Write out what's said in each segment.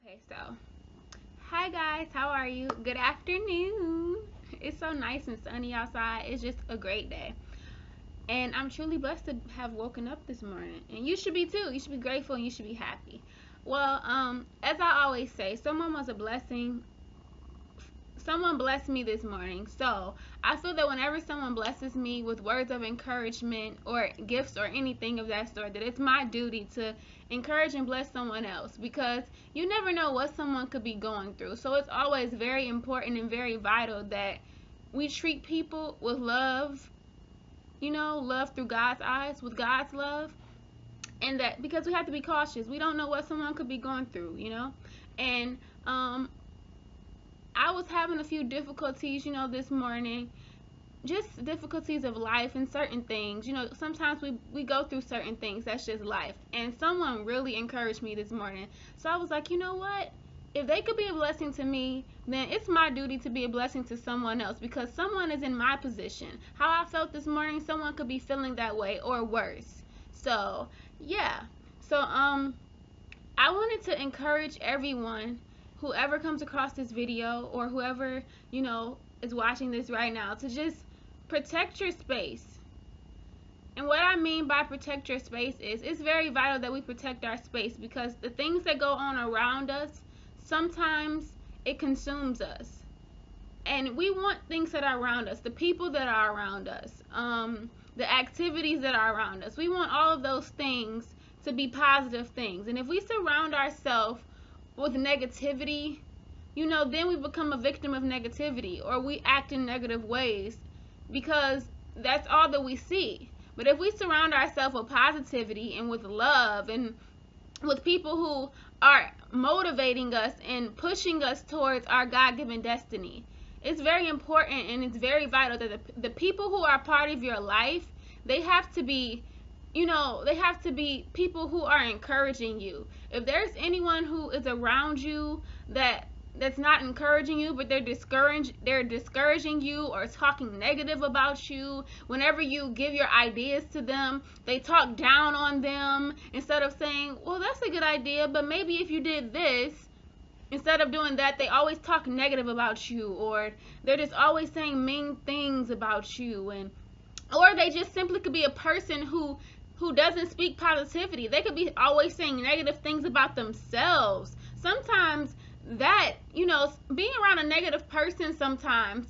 Okay, so hi guys, how are you? Good afternoon. It's so nice and sunny outside. It's just a great day. And I'm truly blessed to have woken up this morning. And you should be too. You should be grateful and you should be happy. Well, as I always say, someone was a blessing. Someone blessed me this morning. So I feel that whenever someone blesses me with words of encouragement or gifts or anything of that sort, that it's my duty to encourage and bless someone else, because you never know what someone could be going through. So it's always very important and very vital that we treat people with love, love through God's eyes, with God's love. And that because we have to be cautious. We don't know what someone could be going through. And I was having a few difficulties, this morning. Just difficulties of life and certain things. Sometimes we go through certain things. That's just life. And someone really encouraged me this morning. So I was like, you know what? If they could be a blessing to me, then it's my duty to be a blessing to someone else, because someone is in my position. How I felt this morning, someone could be feeling that way or worse. So, yeah. So, I wanted to encourage everyone, whoever comes across this video or whoever, is watching this right now, to just protect your space. And what I mean by protect your space is it's very vital that we protect our space, because the things that go on around us, sometimes it consumes us. And we want things that are around us, the people that are around us, the activities that are around us. We want all of those things to be positive things. And if we surround ourselves with negativity, then we become a victim of negativity, or we act in negative ways because that's all that we see. But if we surround ourselves with positivity and with love and with people who are motivating us and pushing us towards our God-given destiny, it's very important and it's very vital that the people who are part of your life, they have to be people who are encouraging you. If there's anyone who is around you that's not encouraging you, but they're discouraging you or talking negative about you, whenever you give your ideas to them, they talk down on them instead of saying, well, that's a good idea, but maybe if you did this. Instead of doing that, they always talk negative about you, or they're just always saying mean things about you, or they just simply could be a person who doesn't speak positivity. They could be always saying negative things about themselves. Sometimes that, being around a negative person, sometimes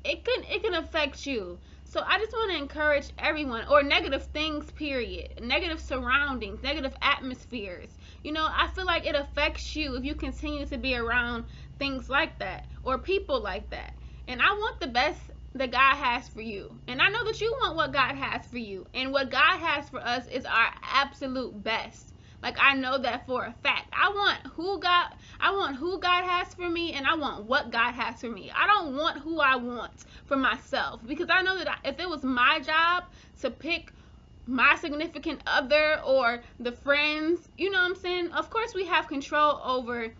it can affect you. So I just want to encourage everyone, or negative things, period, negative surroundings, negative atmospheres. I feel like it affects you if you continue to be around things like that or people like that. And I want the best that God has for you. And I know that you want what God has for you. And what God has for us is our absolute best. Like, I know that for a fact. I want who God has for me, and I want what God has for me. I don't want who I want for myself, because I know that if it was my job to pick my significant other or the friends, you know what I'm saying? Of course we have control over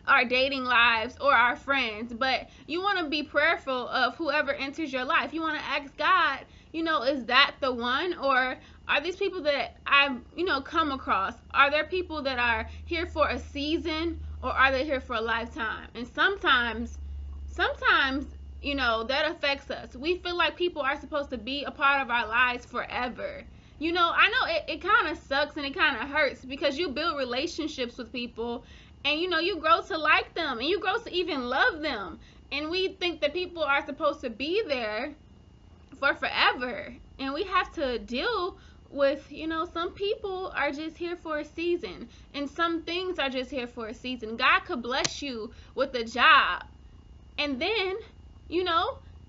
our dating lives or our friends, but you want to be prayerful of whoever enters your life. You want to ask God, is that the one, or are these people that I've come across, are there people that are here for a season, or are they here for a lifetime? And sometimes that affects us. We feel like people are supposed to be a part of our lives forever. I know it kind of sucks and it kind of hurts, because you build relationships with people, and you grow to like them, and you grow to even love them, and we think that people are supposed to be there for forever, and we have to deal with, some people are just here for a season, and some things are just here for a season. God could bless you with a job, and then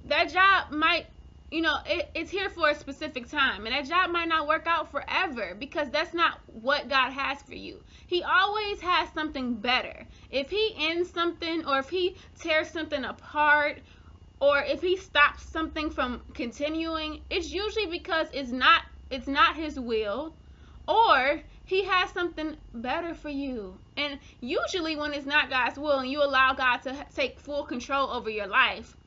that job might, it's here for a specific time, and that job might not work out forever, because that's not what God has for you. He always has something better. If he ends something, or if he tears something apart, or if he stops something from continuing, it's usually because it's not his will, or he has something better for you. And usually when it's not God's will and you allow God to take full control over your life,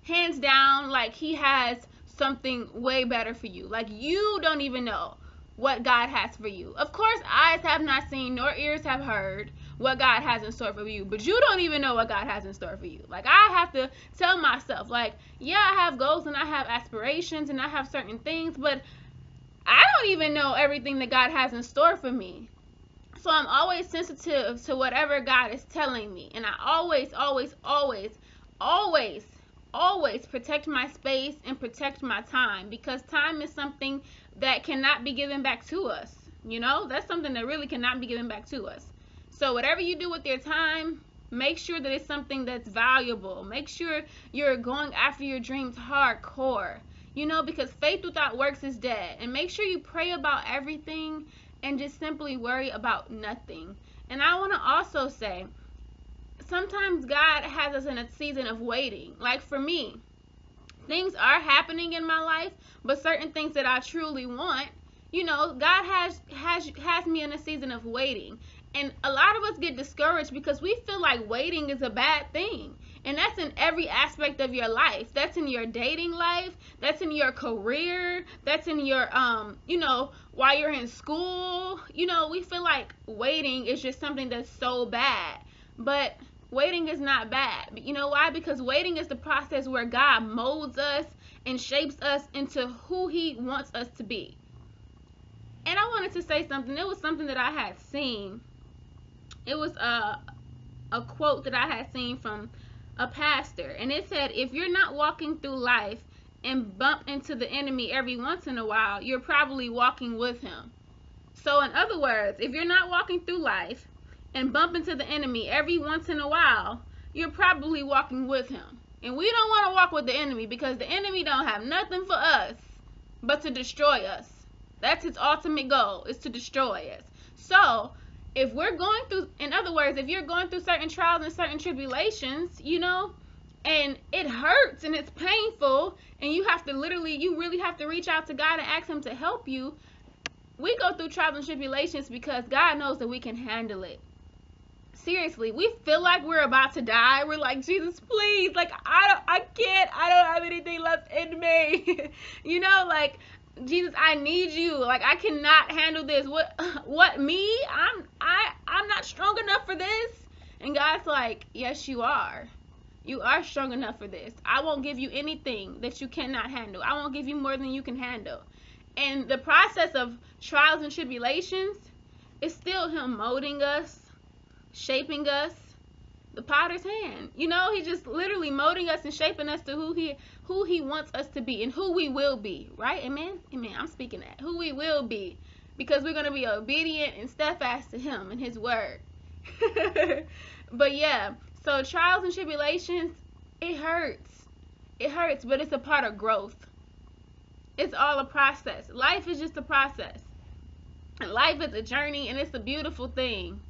hands down, like, he has something way better for you. Like, you don't even know. what God has for you. Of course, eyes have not seen nor ears have heard what God has in store for you, but you don't even know what God has in store for you. Like, I have to tell myself, like, yeah, I have goals and I have aspirations and I have certain things, but I don't even know everything that God has in store for me. So I'm always sensitive to whatever God is telling me, and I always protect my space and protect my time, because time is something that cannot be given back to us. That's something that really cannot be given back to us. So whatever you do with your time, make sure that it's something that's valuable. Make sure you're going after your dreams hardcore. Because faith without works is dead. And make sure you pray about everything and just simply worry about nothing. And I want to also say, sometimes God has us in a season of waiting. Like, for me, things are happening in my life, but certain things that I truly want, God has me in a season of waiting. And a lot of us get discouraged because we feel like waiting is a bad thing. And that's in every aspect of your life. That's in your dating life. That's in your career. That's in your, while you're in school. We feel like waiting is just something that's so bad. But waiting is not bad. You know why? Because waiting is the process where God molds us and shapes us into who He wants us to be. And I wanted to say something. It was something that I had seen. It was a quote that I had seen from a pastor, and it said, if you're not walking through life and bump into the enemy every once in a while, you're probably walking with him. So in other words, if you're not walking through life and bump into the enemy every once in a while, you're probably walking with him. And we don't want to walk with the enemy, because the enemy don't have nothing for us but to destroy us. That's his ultimate goal, is to destroy us. So if we're going through, in other words, if you're going through certain trials and certain tribulations, and it hurts and it's painful, and you really have to reach out to God and ask Him to help you. We go through trials and tribulations because God knows that we can handle it. Seriously, we feel like we're about to die. We're like, Jesus, please, like, I don't have anything left in me. Like, Jesus, I need you. Like, I cannot handle this. What me? I'm not strong enough for this. And God's like, yes, you are. You are strong enough for this. I won't give you anything that you cannot handle. I won't give you more than you can handle. And the process of trials and tribulations is still Him molding us, shaping us, the potter's hand. He's just literally molding us and shaping us to who he wants us to be and who we will be, right? Amen. I'm speaking that, who we will be, because we're going to be obedient and steadfast to Him and His word. But yeah, so trials and tribulations, it hurts, but it's a part of growth. It's all a process. Life is just a process, and life is a journey, and it's a beautiful thing.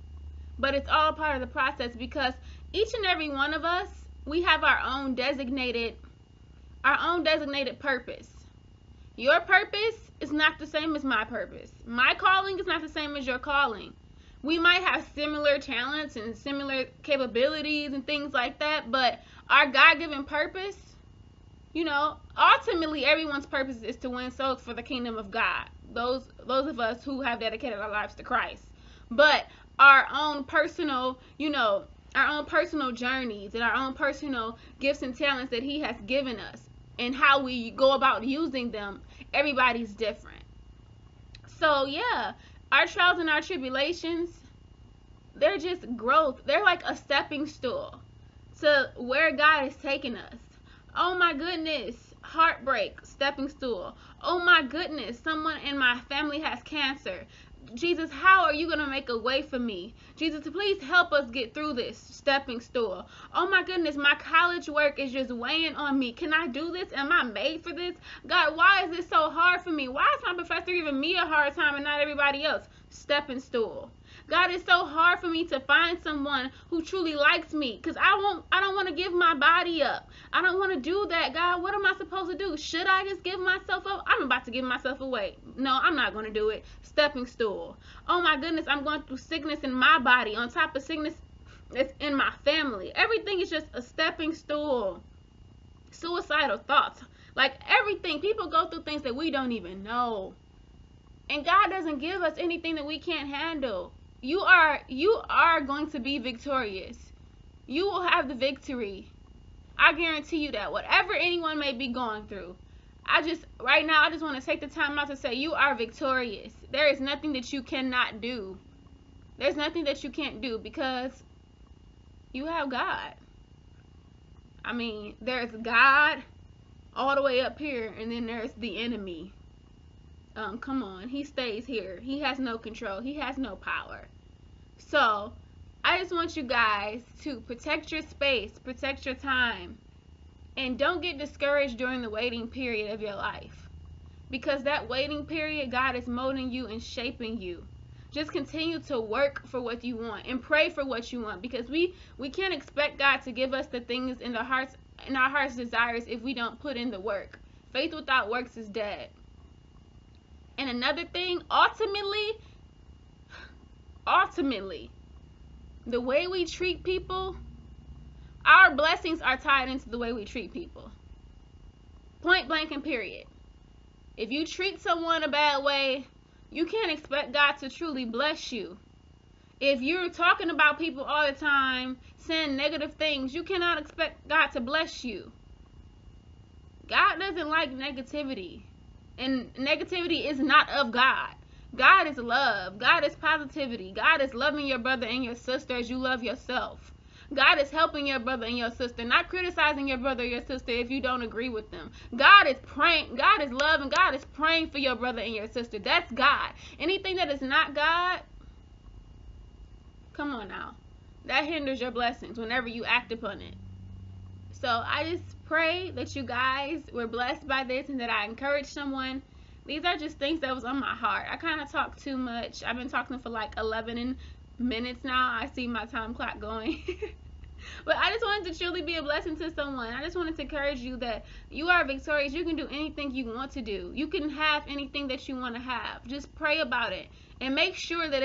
But it's all part of the process, because each and every one of us, we have our own designated purpose. Your purpose is not the same as my purpose. My calling is not the same as your calling. We might have similar talents and similar capabilities and things like that, but our God-given purpose, ultimately everyone's purpose is to win souls for the kingdom of God. Those of us who have dedicated our lives to Christ. But our own personal journeys and our own personal gifts and talents that He has given us, and how we go about using them, everybody's different. So yeah, our trials and our tribulations, they're just growth. They're like a stepping stool to where God is taking us. Oh my goodness, heartbreak, stepping stool. Oh my goodness, someone in my family has cancer. Jesus, how are you going to make a way for me? Jesus, please help us get through this, stepping stool. Oh my goodness, my college work is just weighing on me. Can I do this? Am I made for this? God, why is this so hard for me? Why is my professor giving me a hard time and not everybody else? Stepping stool. God, it's so hard for me to find someone who truly likes me, because I don't want to give my body up. I don't want to do that. God, what am I supposed to do? Should I just give myself up? I'm about to give myself away. No, I'm not going to do it. Stepping stool. Oh my goodness, I'm going through sickness in my body on top of sickness that's in my family. Everything is just a stepping stool. Suicidal thoughts. Like everything. People go through things that we don't even know. And God doesn't give us anything that we can't handle. You are going to be victorious. You will have the victory. I guarantee you that. Whatever anyone may be going through. Right now, I just want to take the time out to say you are victorious. There is nothing that you cannot do. There's nothing that you can't do because you have God. I mean, there's God all the way up here, and then there's the enemy. Come on, he stays here. He has no control. He has no power. So, I just want you guys to protect your space, protect your time, and don't get discouraged during the waiting period of your life. Because that waiting period, God is molding you and shaping you. Just continue to work for what you want and pray for what you want, because we can't expect God to give us the things in our heart's desires if we don't put in the work. Faith without works is dead. And another thing, ultimately, the way we treat people, our blessings are tied into the way we treat people. Point blank and period. If you treat someone a bad way, you can't expect God to truly bless you. If you're talking about people all the time, saying negative things, you cannot expect God to bless you. God doesn't like negativity. And negativity is not of God. God is love. God is positivity. God is loving your brother and your sister as you love yourself. God is helping your brother and your sister, not criticizing your brother or your sister if you don't agree with them. God is praying. God is love, and God is praying for your brother and your sister. That's God. Anything that is not God, come on now, that hinders your blessings whenever you act upon it. So I just pray that you guys were blessed by this and that I encouraged someone. These are just things that was on my heart. I kind of talk too much. I've been talking for like 11 minutes now. I see my time clock going. But I just wanted to truly be a blessing to someone. I just wanted to encourage you that you are victorious. You can do anything you want to do. You can have anything that you want to have. Just pray about it and make sure that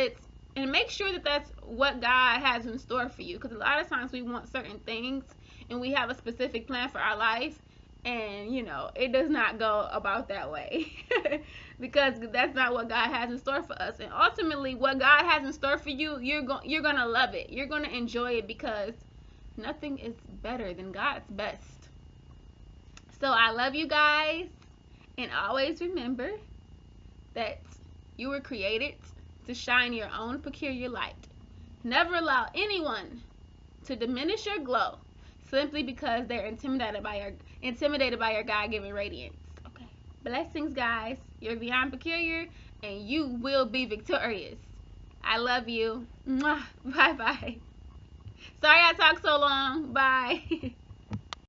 that's what God has in store for you. Because a lot of times we want certain things and we have a specific plan for our life, and it does not go about that way. Because that's not what God has in store for us. And ultimately what God has in store for you, you're going to love it. You're going to enjoy it, because nothing is better than God's best. So I love you guys, and always remember that you were created to shine your own peculiar light. Never allow anyone to diminish your glow simply because they're intimidated by your God-given radiance. Okay. Blessings, guys. You're beyond peculiar, and you will be victorious. I love you. Mwah. Bye-bye. Sorry I talked so long. Bye.